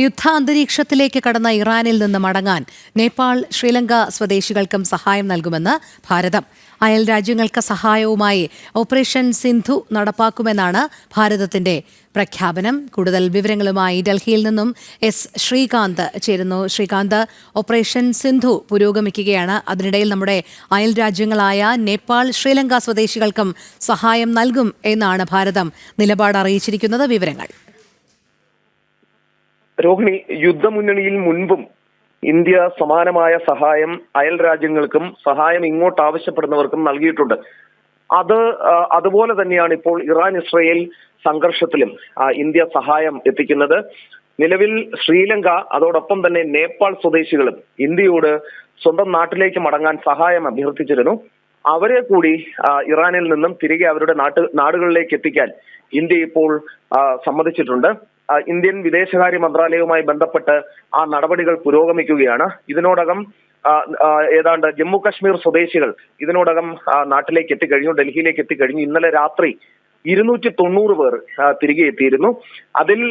യുദ്ധാന്തരീക്ഷത്തിലേക്ക് കടന്ന ഇറാനിൽ നിന്ന് മടങ്ങാൻ നേപ്പാൾ, ശ്രീലങ്ക സ്വദേശികൾക്കും സഹായം നൽകുമെന്ന് ഭാരതം. അയൽ രാജ്യങ്ങൾക്ക് സഹായവുമായി ഓപ്പറേഷൻ സിന്ധു നടപ്പാക്കുമെന്നാണ് ഭാരതത്തിന്റെ പ്രഖ്യാപനം. കൂടുതൽ വിവരങ്ങളുമായി ഡൽഹിയിൽ നിന്നും എസ് ശ്രീകാന്ത് ചേരുന്നു. ശ്രീകാന്ത്, ഓപ്പറേഷൻ സിന്ധു പുരോഗമിക്കുകയാണ്. അതിനിടയിൽ നമ്മുടെ അയൽ രാജ്യങ്ങളായ നേപ്പാൾ, ശ്രീലങ്ക സ്വദേശികൾക്കും സഹായം നൽകും എന്നാണ് ഭാരതം നിലപാട് അറിയിച്ചിരിക്കുന്നത്. വിവരങ്ങൾ രോഹിണി, യുദ്ധമുന്നണിയിൽ മുൻപും ഇന്ത്യ സമാനമായ സഹായം അയൽ രാജ്യങ്ങൾക്കും സഹായം ഇങ്ങോട്ട് ആവശ്യപ്പെടുന്നവർക്കും നൽകിയിട്ടുണ്ട്. അതുപോലെ തന്നെയാണ് ഇപ്പോൾ ഇറാൻ ഇസ്രയേൽ സംഘർഷത്തിലും ഇന്ത്യ സഹായം എത്തിക്കുന്നത്. നിലവിൽ ശ്രീലങ്ക അതോടൊപ്പം തന്നെ നേപ്പാൾ സ്വദേശികളും ഇന്ത്യയോട് സ്വന്തം നാട്ടിലേക്ക് മടങ്ങാൻ സഹായം അഭ്യർത്ഥിച്ചിരുന്നു. അവരെ കൂടി ഇറാനിൽ നിന്നും തിരികെ അവരുടെ നാടുകളിലേക്ക് എത്തിക്കാൻ ഇന്ത്യ ഇപ്പോൾ സമ്മതിച്ചിട്ടുണ്ട്. ഇന്ത്യൻ വിദേശകാര്യ മന്ത്രാലയവുമായി ബന്ധപ്പെട്ട് ആ നടപടികൾ പുരോഗമിക്കുകയാണ്. ഇതിനോടകം ഏതാണ്ട് ജമ്മു കശ്മീർ സ്വദേശികൾ ഇതിനോടകം നാട്ടിലേക്ക് എത്തിക്കഴിഞ്ഞു, ഡൽഹിയിലേക്ക് എത്തിക്കഴിഞ്ഞു. ഇന്നലെ രാത്രി 290 പേർ തിരികെ എത്തിയിരുന്നു. അതിൽ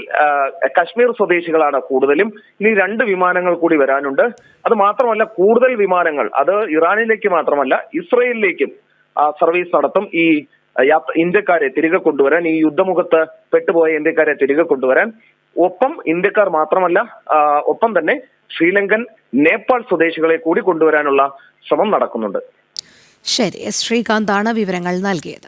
കശ്മീർ സ്വദേശികളാണ് കൂടുതലും. ഇനി 2 വിമാനങ്ങൾ കൂടി വരാനുണ്ട്. അത് മാത്രമല്ല, കൂടുതൽ വിമാനങ്ങൾ അത് ഇറാനിലേക്ക് മാത്രമല്ല ഇസ്രയേലിലേക്കും സർവീസ് നടത്തും. ഈ ഇന്ത്യക്കാരെ തിരികെ കൊണ്ടുവരാൻ, ഈ യുദ്ധമുഖത്ത് പെട്ടുപോയ ഇന്ത്യക്കാരെ തിരികെ കൊണ്ടുവരാൻ. ഒപ്പം ഇന്ത്യക്കാർ മാത്രമല്ല, ഒപ്പം തന്നെ ശ്രീലങ്കൻ, നേപ്പാൾ സ്വദേശികളെ കൂടി കൊണ്ടുവരാനുള്ള ശ്രമം നടക്കുന്നുണ്ട്. ശരി, ശ്രീകാന്താണ് വിവരങ്ങൾ നൽകിയത്.